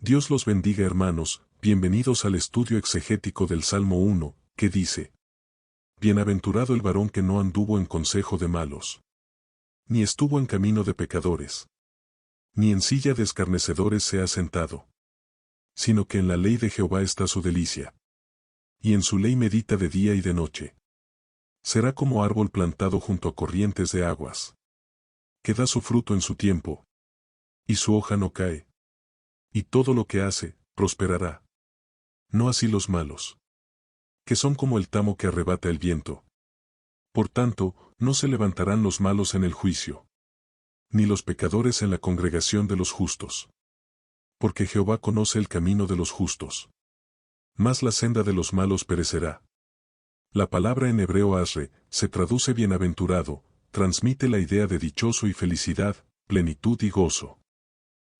Dios los bendiga, hermanos, bienvenidos al estudio exegético del Salmo 1, que dice: Bienaventurado el varón que no anduvo en consejo de malos, ni estuvo en camino de pecadores, ni en silla de escarnecedores se ha sentado, sino que en la ley de Jehová está su delicia, y en su ley medita de día y de noche. Será como árbol plantado junto a corrientes de aguas, que da su fruto en su tiempo, y su hoja no cae, y todo lo que hace, prosperará. No así los malos, que son como el tamo que arrebata el viento. Por tanto, no se levantarán los malos en el juicio, ni los pecadores en la congregación de los justos. Porque Jehová conoce el camino de los justos, mas la senda de los malos perecerá. La palabra en hebreo asre se traduce bienaventurado, transmite la idea de dichoso y felicidad, plenitud y gozo.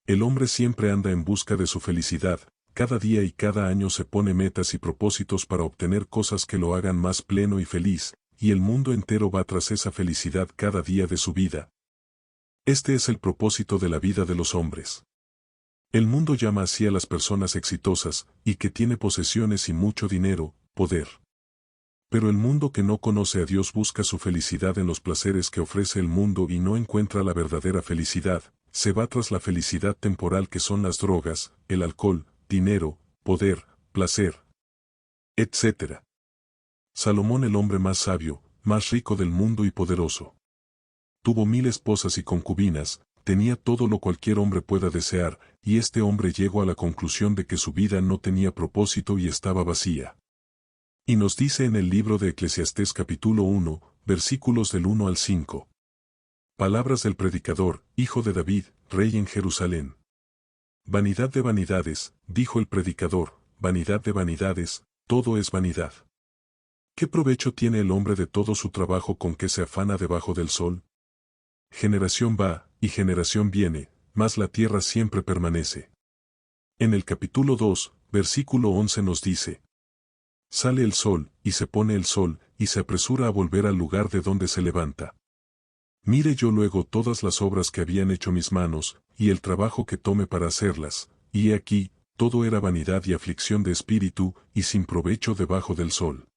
El hombre siempre anda en busca de su felicidad, cada día y cada año se pone metas y propósitos para obtener cosas que lo hagan más pleno y feliz, y el mundo entero va tras esa felicidad cada día de su vida. Este es el propósito de la vida de los hombres. El mundo llama así a las personas exitosas, y que tiene posesiones y mucho dinero, poder. Pero el mundo que no conoce a Dios busca su felicidad en los placeres que ofrece el mundo y no encuentra la verdadera felicidad, se va tras la felicidad temporal que son las drogas, el alcohol, dinero, poder, placer, etc. Salomón, el hombre más sabio, más rico del mundo y poderoso, tuvo 1000 esposas y concubinas, tenía todo lo cualquier hombre pueda desear, y este hombre llegó a la conclusión de que su vida no tenía propósito y estaba vacía. Y nos dice en el libro de Eclesiastés capítulo 1, versículos del 1 al 5. Palabras del predicador, hijo de David, rey en Jerusalén. Vanidad de vanidades, dijo el predicador, vanidad de vanidades, todo es vanidad. ¿Qué provecho tiene el hombre de todo su trabajo con que se afana debajo del sol? Generación va, y generación viene, mas la tierra siempre permanece. En el capítulo 2, versículo 11 nos dice: Sale el sol, y se pone el sol, y se apresura a volver al lugar de donde se levanta. Mire yo luego todas las obras que habían hecho mis manos, y el trabajo que tome para hacerlas, y he aquí, todo era vanidad y aflicción de espíritu, y sin provecho debajo del sol.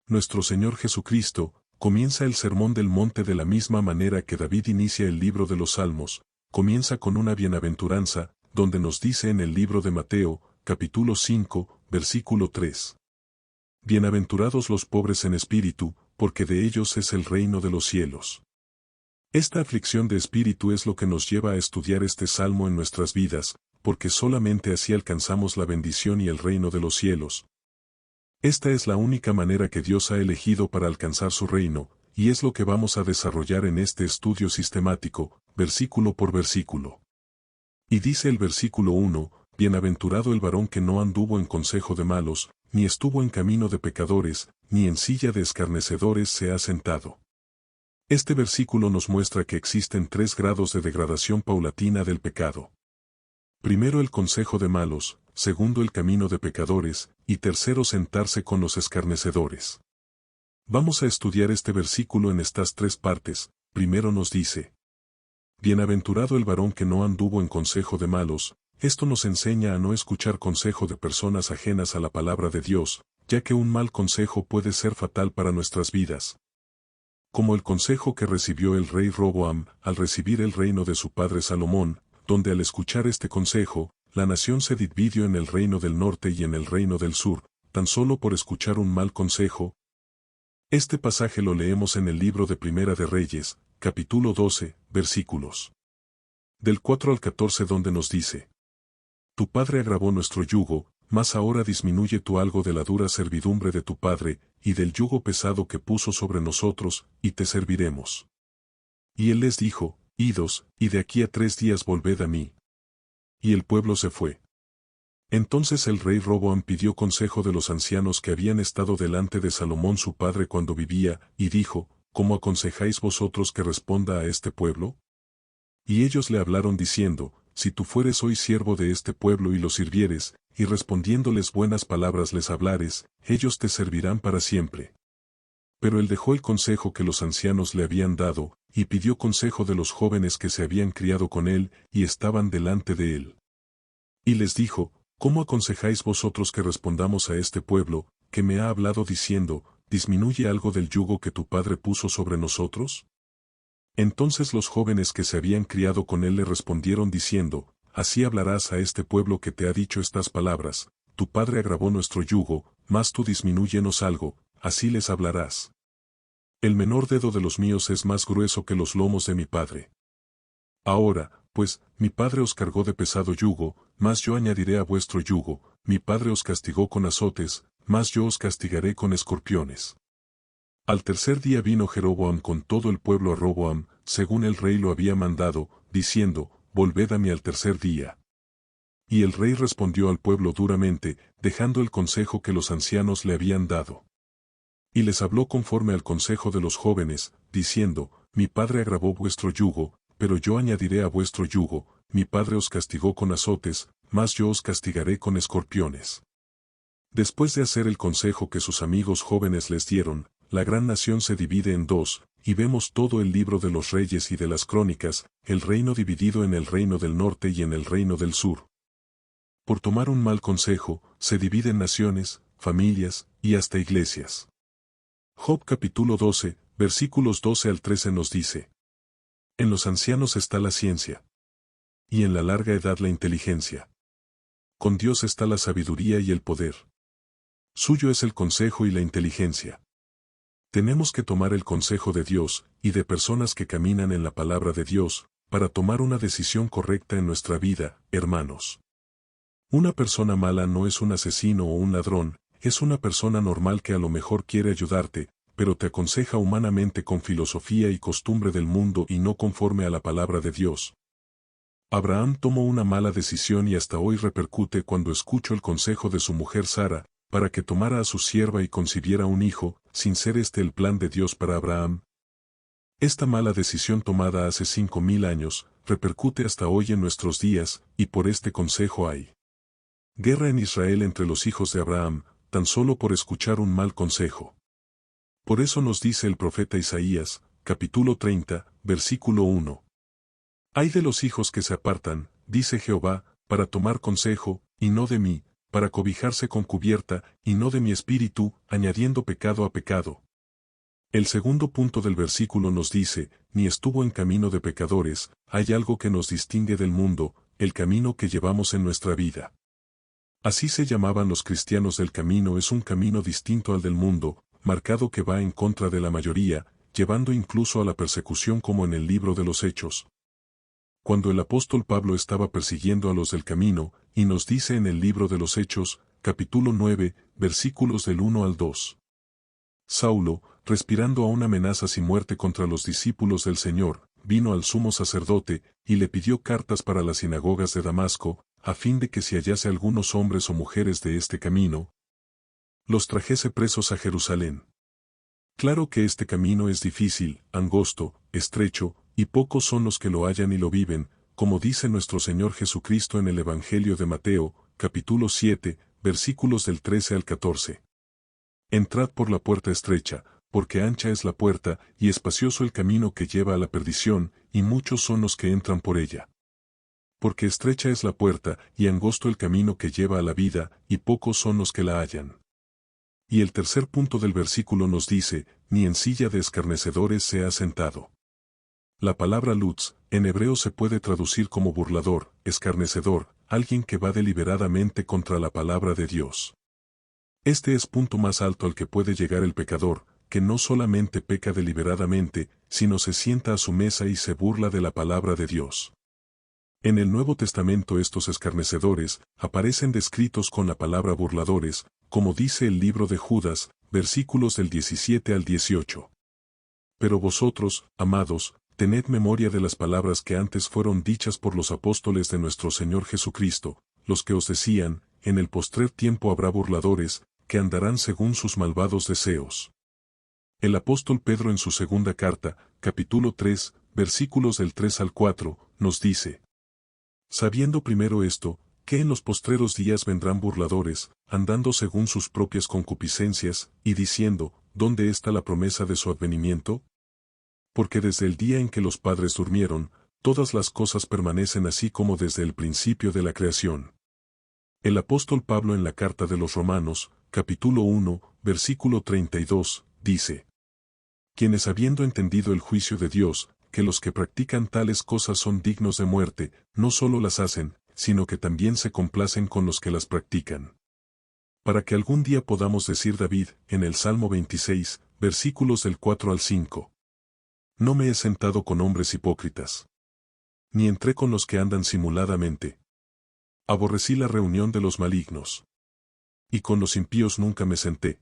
Nuestro Señor Jesucristo comienza el sermón del monte de la misma manera que David inicia el libro de los Salmos, comienza con una bienaventuranza, donde nos dice en el libro de Mateo, capítulo 5, versículo 3. Bienaventurados los pobres en espíritu, porque de ellos es el reino de los cielos. Esta aflicción de espíritu es lo que nos lleva a estudiar este salmo en nuestras vidas, porque solamente así alcanzamos la bendición y el reino de los cielos. Esta es la única manera que Dios ha elegido para alcanzar su reino, y es lo que vamos a desarrollar en este estudio sistemático, versículo por versículo. Y dice el versículo 1, Bienaventurado el varón que no anduvo en consejo de malos, ni estuvo en camino de pecadores, ni en silla de escarnecedores se ha sentado. Este versículo nos muestra que existen 3 grados de degradación paulatina del pecado. Primero el consejo de malos, segundo el camino de pecadores, y tercero sentarse con los escarnecedores. Vamos a estudiar este versículo en estas 3 partes. Primero nos dice: Bienaventurado el varón que no anduvo en consejo de malos. Esto nos enseña a no escuchar consejo de personas ajenas a la palabra de Dios, ya que un mal consejo puede ser fatal para nuestras vidas. Como el consejo que recibió el rey Roboam al recibir el reino de su padre Salomón, donde al escuchar este consejo, la nación se dividió en el reino del norte y en el reino del sur, tan solo por escuchar un mal consejo. Este pasaje lo leemos en el libro de Primera de Reyes, capítulo 12, versículos del 4 al 14, donde nos dice: Tu padre agravó nuestro yugo, mas ahora disminuye tú algo de la dura servidumbre de tu padre, y del yugo pesado que puso sobre nosotros, y te serviremos. Y él les dijo: Idos, y de aquí a 3 días volved a mí. Y el pueblo se fue. Entonces el rey Roboam pidió consejo de los ancianos que habían estado delante de Salomón su padre cuando vivía, y dijo: ¿Cómo aconsejáis vosotros que responda a este pueblo? Y ellos le hablaron diciendo: Si tú fueres hoy siervo de este pueblo y lo sirvieres, y respondiéndoles buenas palabras les hablares, ellos te servirán para siempre. Pero él dejó el consejo que los ancianos le habían dado, y pidió consejo de los jóvenes que se habían criado con él, y estaban delante de él. Y les dijo, ¿cómo aconsejáis vosotros que respondamos a este pueblo, que me ha hablado diciendo, ¿disminuye algo del yugo que tu padre puso sobre nosotros? Entonces los jóvenes que se habían criado con él le respondieron diciendo, así hablarás a este pueblo que te ha dicho estas palabras, tu padre agravó nuestro yugo, mas tú disminúyenos algo, así les hablarás. El menor dedo de los míos es más grueso que los lomos de mi padre. Ahora, pues, mi padre os cargó de pesado yugo, mas yo añadiré a vuestro yugo, mi padre os castigó con azotes, mas yo os castigaré con escorpiones. Al tercer día vino Jeroboam con todo el pueblo a Roboam, según el rey lo había mandado, diciendo, volved a mí al tercer día. Y el rey respondió al pueblo duramente, dejando el consejo que los ancianos le habían dado. Y les habló conforme al consejo de los jóvenes, diciendo, mi padre agravó vuestro yugo, pero yo añadiré a vuestro yugo, mi padre os castigó con azotes, mas yo os castigaré con escorpiones. Después de hacer el consejo que sus amigos jóvenes les dieron, la gran nación se divide en dos, y vemos todo el libro de los reyes y de las crónicas, el reino dividido en el reino del norte y en el reino del sur. Por tomar un mal consejo, se dividen naciones, familias, y hasta iglesias. Job capítulo 12, versículos 12 al 13 nos dice: en los ancianos está la ciencia, y en la larga edad la inteligencia. Con Dios está la sabiduría y el poder. Suyo es el consejo y la inteligencia. Tenemos que tomar el consejo de Dios, y de personas que caminan en la palabra de Dios, para tomar una decisión correcta en nuestra vida, hermanos. Una persona mala no es un asesino o un ladrón, es una persona normal que a lo mejor quiere ayudarte, pero te aconseja humanamente con filosofía y costumbre del mundo y no conforme a la palabra de Dios. Abraham tomó una mala decisión y hasta hoy repercute cuando escucho el consejo de su mujer Sara, para que tomara a su sierva y concibiera un hijo, sin ser este el plan de Dios para Abraham. Esta mala decisión tomada hace 5000 años, repercute hasta hoy en nuestros días, y por este consejo hay guerra en Israel entre los hijos de Abraham, tan solo por escuchar un mal consejo. Por eso nos dice el profeta Isaías, capítulo 30, versículo 1. Ay de los hijos que se apartan, dice Jehová, para tomar consejo, y no de mí, para cobijarse con cubierta, y no de mi espíritu, añadiendo pecado a pecado. El segundo punto del versículo nos dice, ni estuvo en camino de pecadores, hay algo que nos distingue del mundo, el camino que llevamos en nuestra vida. Así se llamaban los cristianos del camino, es un camino distinto al del mundo, marcado que va en contra de la mayoría, llevando incluso a la persecución como en el libro de los Hechos. Cuando el apóstol Pablo estaba persiguiendo a los del camino, y nos dice en el libro de los Hechos, capítulo 9, versículos del 1 al 2. Saulo, respirando aún amenazas y muerte contra los discípulos del Señor, vino al sumo sacerdote, y le pidió cartas para las sinagogas de Damasco, a fin de que si hallase algunos hombres o mujeres de este camino, los trajese presos a Jerusalén. Claro que este camino es difícil, angosto, estrecho, y pocos son los que lo hallan y lo viven, como dice nuestro Señor Jesucristo en el Evangelio de Mateo, capítulo 7, versículos del 13 al 14. Entrad por la puerta estrecha, porque ancha es la puerta, y espacioso el camino que lleva a la perdición, y muchos son los que entran por ella. Porque estrecha es la puerta, y angosto el camino que lleva a la vida, y pocos son los que la hallan. Y el tercer punto del versículo nos dice, ni en silla de escarnecedores se ha sentado. La palabra lutz, en hebreo se puede traducir como burlador, escarnecedor, alguien que va deliberadamente contra la palabra de Dios. Este es punto más alto al que puede llegar el pecador, que no solamente peca deliberadamente, sino se sienta a su mesa y se burla de la palabra de Dios. En el Nuevo Testamento estos escarnecedores aparecen descritos con la palabra burladores, como dice el libro de Judas, versículos del 17 al 18. Pero vosotros, amados, tened memoria de las palabras que antes fueron dichas por los apóstoles de nuestro Señor Jesucristo, los que os decían, en el postrer tiempo habrá burladores, que andarán según sus malvados deseos. El apóstol Pedro en su segunda carta, capítulo 3, versículos del 3 al 4, nos dice: sabiendo primero esto, que en los postreros días vendrán burladores, andando según sus propias concupiscencias, y diciendo, ¿dónde está la promesa de su advenimiento? Porque desde el día en que los padres durmieron, todas las cosas permanecen así como desde el principio de la creación. El apóstol Pablo en la carta de los Romanos, capítulo 1, versículo 32, dice: quienes habiendo entendido el juicio de Dios, que los que practican tales cosas son dignos de muerte, no solo las hacen, sino que también se complacen con los que las practican. Para que algún día podamos decir David, en el Salmo 26, versículos del 4 al 5. No me he sentado con hombres hipócritas, ni entré con los que andan simuladamente. Aborrecí la reunión de los malignos, y con los impíos nunca me senté.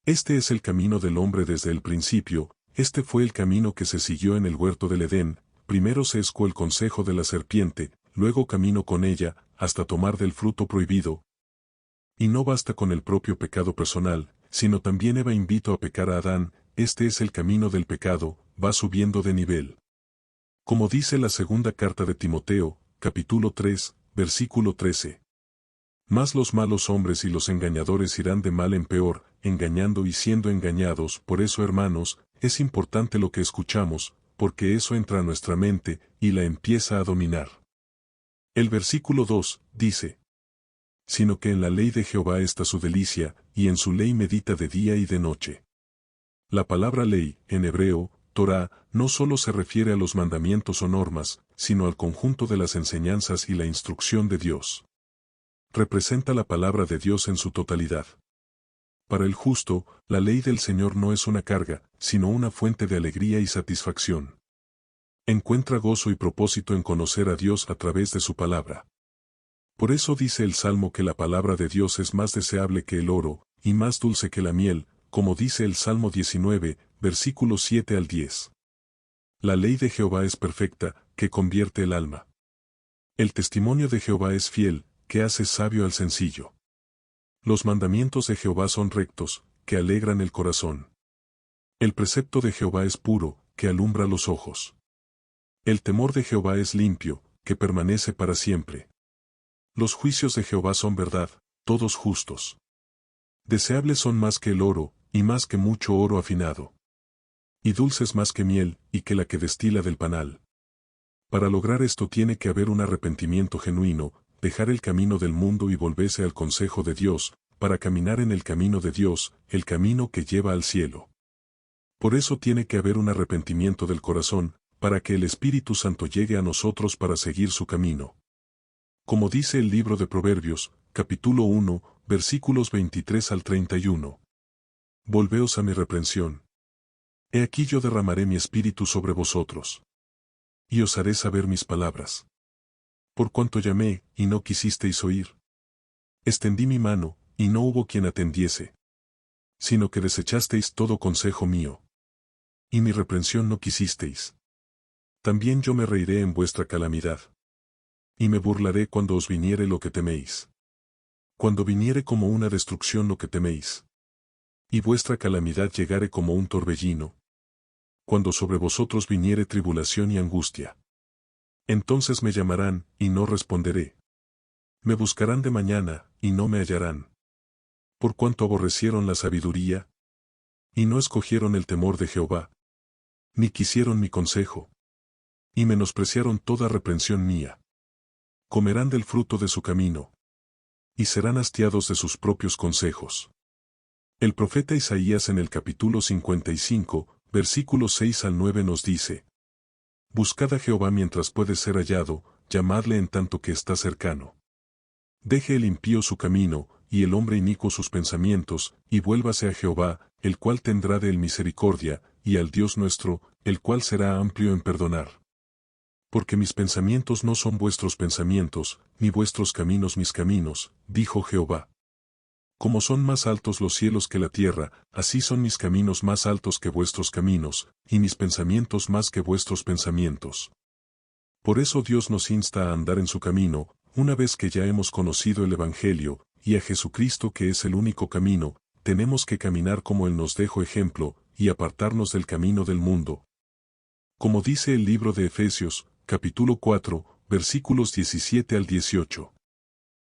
Este es el camino del hombre desde el principio, este fue el camino que se siguió en el huerto del Edén, primero se escuó el consejo de la serpiente, luego caminó con ella, hasta tomar del fruto prohibido. Y no basta con el propio pecado personal, sino también Eva invitó a pecar a Adán, este es el camino del pecado, va subiendo de nivel. Como dice la segunda carta de Timoteo, capítulo 3, versículo 13. Mas los malos hombres y los engañadores irán de mal en peor, engañando y siendo engañados. Por eso, hermanos, es importante lo que escuchamos, porque eso entra a nuestra mente, y la empieza a dominar. El versículo 2, dice: sino que en la ley de Jehová está su delicia, y en su ley medita de día y de noche. La palabra ley, en hebreo, Torá, no solo se refiere a los mandamientos o normas, sino al conjunto de las enseñanzas y la instrucción de Dios. Representa la palabra de Dios en su totalidad. Para el justo, la ley del Señor no es una carga, sino una fuente de alegría y satisfacción. Encuentra gozo y propósito en conocer a Dios a través de su palabra. Por eso dice el Salmo que la palabra de Dios es más deseable que el oro, y más dulce que la miel, como dice el Salmo 19, versículos 7 al 10. La ley de Jehová es perfecta, que convierte el alma. El testimonio de Jehová es fiel, que hace sabio al sencillo. Los mandamientos de Jehová son rectos, que alegran el corazón. El precepto de Jehová es puro, que alumbra los ojos. El temor de Jehová es limpio, que permanece para siempre. Los juicios de Jehová son verdad, todos justos. Deseables son más que el oro, y más que mucho oro afinado. Y dulces más que miel, y que la que destila del panal. Para lograr esto tiene que haber un arrepentimiento genuino, dejar el camino del mundo y volverse al consejo de Dios, para caminar en el camino de Dios, el camino que lleva al cielo. Por eso tiene que haber un arrepentimiento del corazón, para que el Espíritu Santo llegue a nosotros para seguir su camino. Como dice el libro de Proverbios, capítulo 1, versículos 23 al 31. Volveos a mi reprensión. He aquí yo derramaré mi espíritu sobre vosotros. Y os haré saber mis palabras. Por cuanto llamé, y no quisisteis oír. Extendí mi mano, y no hubo quien atendiese. Sino que desechasteis todo consejo mío. Y mi reprensión no quisisteis. También yo me reiré en vuestra calamidad. Y me burlaré cuando os viniere lo que teméis. Cuando viniere como una destrucción lo que teméis. Y vuestra calamidad llegare como un torbellino. Cuando sobre vosotros viniere tribulación y angustia. Entonces me llamarán, y no responderé. Me buscarán de mañana, y no me hallarán. Por cuanto aborrecieron la sabiduría, y no escogieron el temor de Jehová, ni quisieron mi consejo, y menospreciaron toda reprensión mía. Comerán del fruto de su camino, y serán hastiados de sus propios consejos. El profeta Isaías en el capítulo 55, versículos 6 al 9 nos dice: buscad a Jehová mientras puede ser hallado, llamadle en tanto que está cercano. Deje el impío su camino, y el hombre inicuo sus pensamientos, y vuélvase a Jehová, el cual tendrá de él misericordia, y al Dios nuestro, el cual será amplio en perdonar. Porque mis pensamientos no son vuestros pensamientos, ni vuestros caminos mis caminos, dijo Jehová. Como son más altos los cielos que la tierra, así son mis caminos más altos que vuestros caminos, y mis pensamientos más que vuestros pensamientos. Por eso Dios nos insta a andar en su camino, una vez que ya hemos conocido el Evangelio, y a Jesucristo que es el único camino, tenemos que caminar como Él nos dejó ejemplo, y apartarnos del camino del mundo. Como dice el libro de Efesios, capítulo 4, versículos 17 al 18.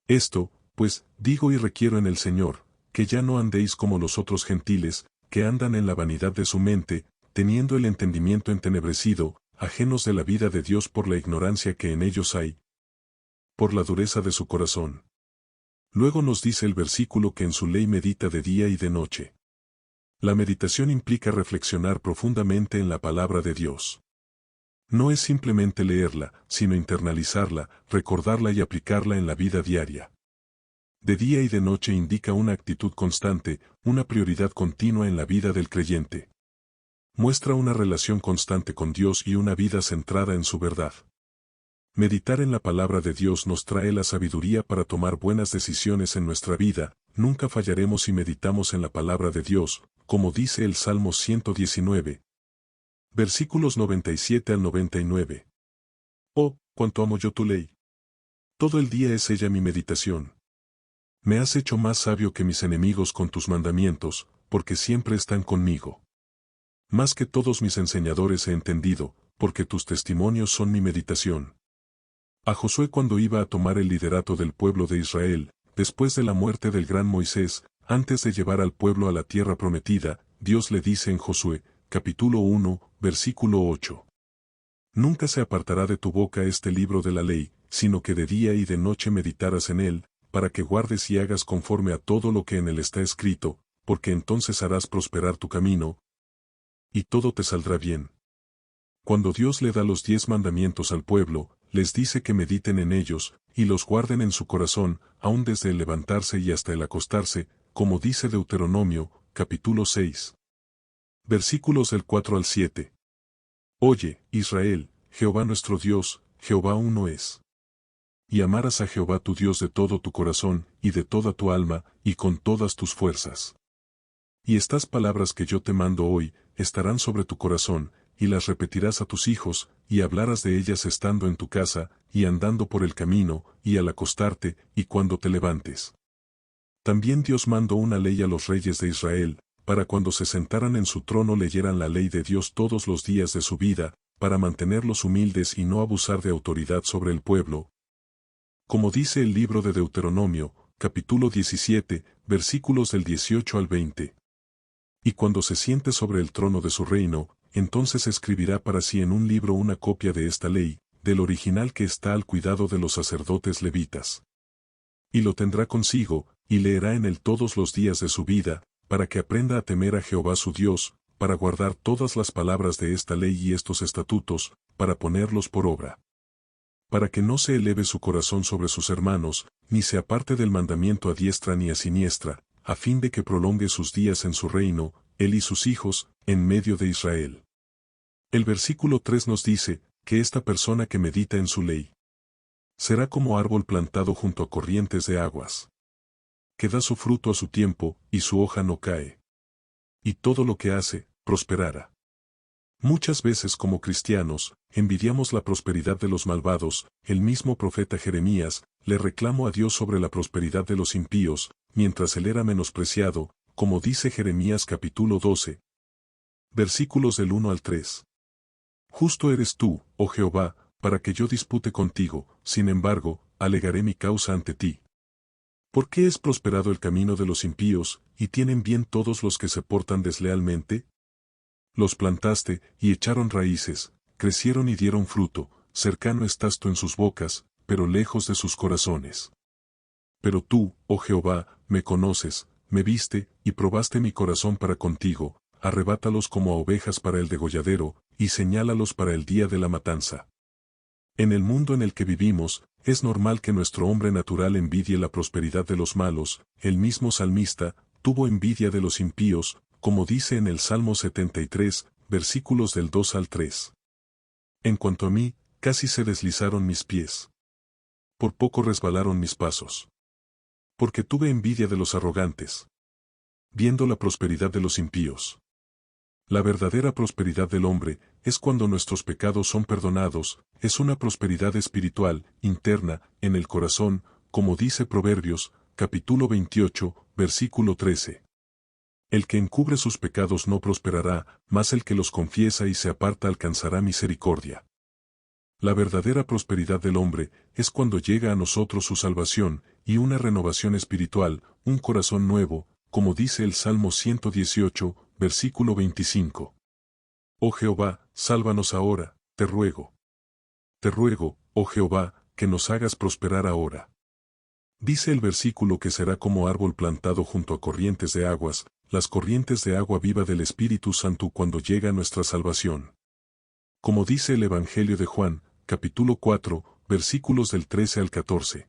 Esto, pues, digo y requiero en el Señor, que ya no andéis como los otros gentiles, que andan en la vanidad de su mente, teniendo el entendimiento entenebrecido, ajenos de la vida de Dios por la ignorancia que en ellos hay, por la dureza de su corazón. Luego nos dice el versículo que en su ley medita de día y de noche. La meditación implica reflexionar profundamente en la palabra de Dios. No es simplemente leerla, sino internalizarla, recordarla y aplicarla en la vida diaria. De día y de noche indica una actitud constante, una prioridad continua en la vida del creyente. Muestra una relación constante con Dios y una vida centrada en su verdad. Meditar en la palabra de Dios nos trae la sabiduría para tomar buenas decisiones en nuestra vida. Nunca fallaremos si meditamos en la palabra de Dios, como dice el Salmo 119. Versículos 97 al 99. Oh, cuánto amo yo tu ley. Todo el día es ella mi meditación. Me has hecho más sabio que mis enemigos con tus mandamientos, porque siempre están conmigo. Más que todos mis enseñadores he entendido, porque tus testimonios son mi meditación. A Josué cuando iba a tomar el liderato del pueblo de Israel, después de la muerte del gran Moisés, antes de llevar al pueblo a la tierra prometida, Dios le dice en Josué, capítulo 1, versículo 8. Nunca se apartará de tu boca este libro de la ley, sino que de día y de noche meditarás en él, para que guardes y hagas conforme a todo lo que en él está escrito, porque entonces harás prosperar tu camino, y todo te saldrá bien. Cuando Dios le da los 10 mandamientos al pueblo, les dice que mediten en ellos, y los guarden en su corazón, aun desde el levantarse y hasta el acostarse, como dice Deuteronomio, capítulo 6. Versículos del 4 al 7. Oye, Israel, Jehová nuestro Dios, Jehová uno es. Y amarás a Jehová tu Dios de todo tu corazón, y de toda tu alma, y con todas tus fuerzas. Y estas palabras que yo te mando hoy, estarán sobre tu corazón, y las repetirás a tus hijos, y hablarás de ellas estando en tu casa, y andando por el camino, y al acostarte, y cuando te levantes. También Dios mandó una ley a los reyes de Israel, para cuando se sentaran en su trono leyeran la ley de Dios todos los días de su vida, para mantenerlos humildes y no abusar de autoridad sobre el pueblo. Como dice el libro de Deuteronomio, capítulo 17, versículos del 18 al 20. Y cuando se siente sobre el trono de su reino, entonces escribirá para sí en un libro una copia de esta ley, del original que está al cuidado de los sacerdotes levitas. Y lo tendrá consigo, y leerá en él todos los días de su vida, para que aprenda a temer a Jehová su Dios, para guardar todas las palabras de esta ley y estos estatutos, para ponerlos por obra. Para que no se eleve su corazón sobre sus hermanos, ni se aparte del mandamiento a diestra ni a siniestra, a fin de que prolongue sus días en su reino, él y sus hijos, en medio de Israel. El versículo 3 nos dice, que esta persona que medita en su ley será como árbol plantado junto a corrientes de aguas, que da su fruto a su tiempo, y su hoja no cae. Y todo lo que hace, prosperará. Muchas veces como cristianos, envidiamos la prosperidad de los malvados. El mismo profeta Jeremías le reclamó a Dios sobre la prosperidad de los impíos, mientras él era menospreciado, como dice Jeremías capítulo 12. Versículos del 1 al 3. Justo eres tú, oh Jehová, para que yo dispute contigo, sin embargo, alegaré mi causa ante ti. ¿Por qué es prosperado el camino de los impíos, y tienen bien todos los que se portan deslealmente? Los plantaste, y echaron raíces, crecieron y dieron fruto, cercano estás tú en sus bocas, pero lejos de sus corazones. Pero tú, oh Jehová, me conoces, me viste, y probaste mi corazón para contigo, arrebátalos como a ovejas para el degolladero, y señálalos para el día de la matanza. En el mundo en el que vivimos, es normal que nuestro hombre natural envidie la prosperidad de los malos. El mismo salmista tuvo envidia de los impíos, como dice en el Salmo 73, versículos del 2 al 3. En cuanto a mí, casi se deslizaron mis pies. Por poco resbalaron mis pasos. Porque tuve envidia de los arrogantes, viendo la prosperidad de los impíos. La verdadera prosperidad del hombre es cuando nuestros pecados son perdonados, es una prosperidad espiritual, interna, en el corazón, como dice Proverbios, capítulo 28, versículo 13. El que encubre sus pecados no prosperará, mas el que los confiesa y se aparta alcanzará misericordia. La verdadera prosperidad del hombre es cuando llega a nosotros su salvación, y una renovación espiritual, un corazón nuevo, como dice el Salmo 118, versículo 25. Oh Jehová, sálvanos ahora, te ruego. Te ruego, oh Jehová, que nos hagas prosperar ahora. Dice el versículo que será como árbol plantado junto a corrientes de aguas, las corrientes de agua viva del Espíritu Santo cuando llega nuestra salvación. Como dice el Evangelio de Juan, capítulo 4, versículos del 13 al 14.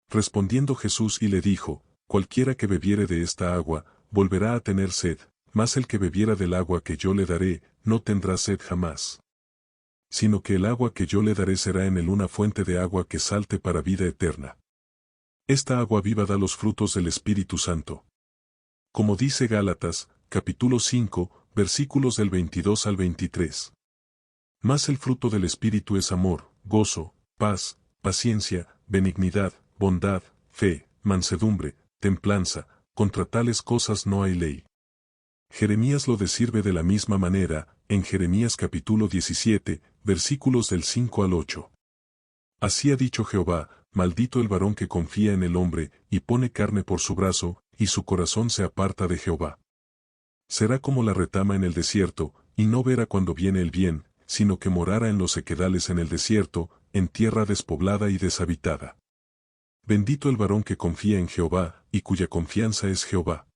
Respondiendo Jesús y le dijo, cualquiera que bebiere de esta agua, volverá a tener sed, mas el que bebiera del agua que yo le daré, no tendrá sed jamás. Sino que el agua que yo le daré será en él una fuente de agua que salte para vida eterna. Esta agua viva da los frutos del Espíritu Santo. Como dice Gálatas, capítulo 5, versículos del 22 al 23. Mas el fruto del Espíritu es amor, gozo, paz, paciencia, benignidad, bondad, fe, mansedumbre, templanza, contra tales cosas no hay ley. Jeremías lo describe de la misma manera, en Jeremías capítulo 17, versículos del 5 al 8. Así ha dicho Jehová, maldito el varón que confía en el hombre, y pone carne por su brazo, y su corazón se aparta de Jehová. Será como la retama en el desierto, y no verá cuando viene el bien, sino que morara en los sequedales en el desierto, en tierra despoblada y deshabitada. Bendito el varón que confía en Jehová, y cuya confianza es Jehová.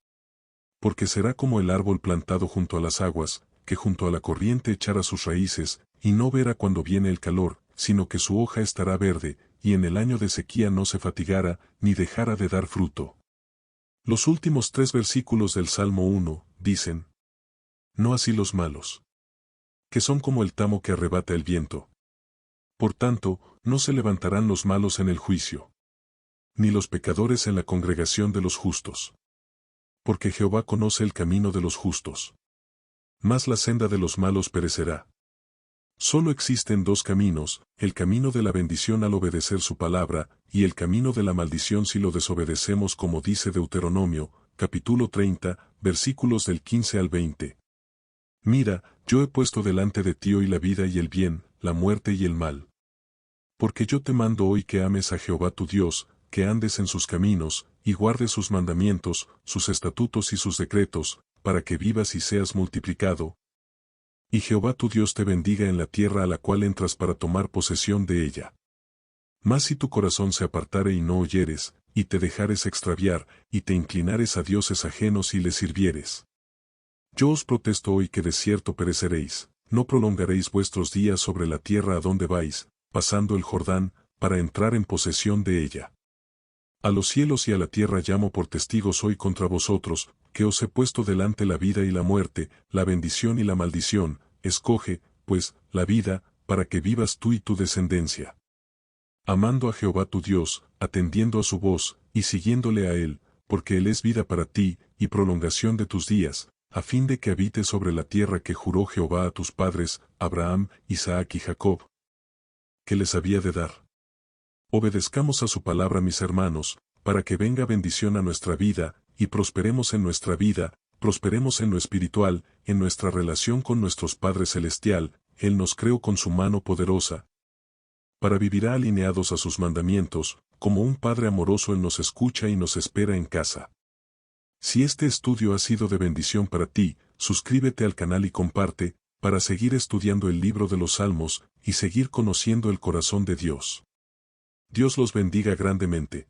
Porque será como el árbol plantado junto a las aguas, que junto a la corriente echará sus raíces, y no verá cuando viene el calor, sino que su hoja estará verde, y en el año de sequía no se fatigará, ni dejará de dar fruto. Los últimos 3 versículos del Salmo 1, dicen: No así los malos, que son como el tamo que arrebata el viento. Por tanto, no se levantarán los malos en el juicio, ni los pecadores en la congregación de los justos. Porque Jehová conoce el camino de los justos, mas la senda de los malos perecerá. Solo existen 2 caminos, el camino de la bendición al obedecer su palabra, y el camino de la maldición si lo desobedecemos, como dice Deuteronomio, capítulo 30, versículos del 15 al 20. Mira, yo he puesto delante de ti hoy la vida y el bien, la muerte y el mal. Porque yo te mando hoy que ames a Jehová tu Dios, que andes en sus caminos, y guardes sus mandamientos, sus estatutos y sus decretos, para que vivas y seas multiplicado. Y Jehová tu Dios te bendiga en la tierra a la cual entras para tomar posesión de ella. Mas si tu corazón se apartare y no oyeres, y te dejares extraviar, y te inclinares a dioses ajenos y les sirvieres. Yo os protesto hoy que de cierto pereceréis, no prolongaréis vuestros días sobre la tierra a donde vais, pasando el Jordán, para entrar en posesión de ella. A los cielos y a la tierra llamo por testigos hoy contra vosotros, que os he puesto delante la vida y la muerte, la bendición y la maldición. Escoge, pues, la vida, para que vivas tú y tu descendencia. Amando a Jehová tu Dios, atendiendo a su voz, y siguiéndole a él, porque él es vida para ti, y prolongación de tus días, a fin de que habites sobre la tierra que juró Jehová a tus padres, Abraham, Isaac y Jacob, que les había de dar. Obedezcamos a su palabra, mis hermanos, para que venga bendición a nuestra vida, y prosperemos en nuestra vida, prosperemos en lo espiritual, en nuestra relación con nuestro Padre Celestial. Él nos creó con su mano poderosa, para vivir alineados a sus mandamientos, como un Padre amoroso Él nos escucha y nos espera en casa. Si este estudio ha sido de bendición para ti, suscríbete al canal y comparte, para seguir estudiando el libro de los Salmos, y seguir conociendo el corazón de Dios. Dios los bendiga grandemente.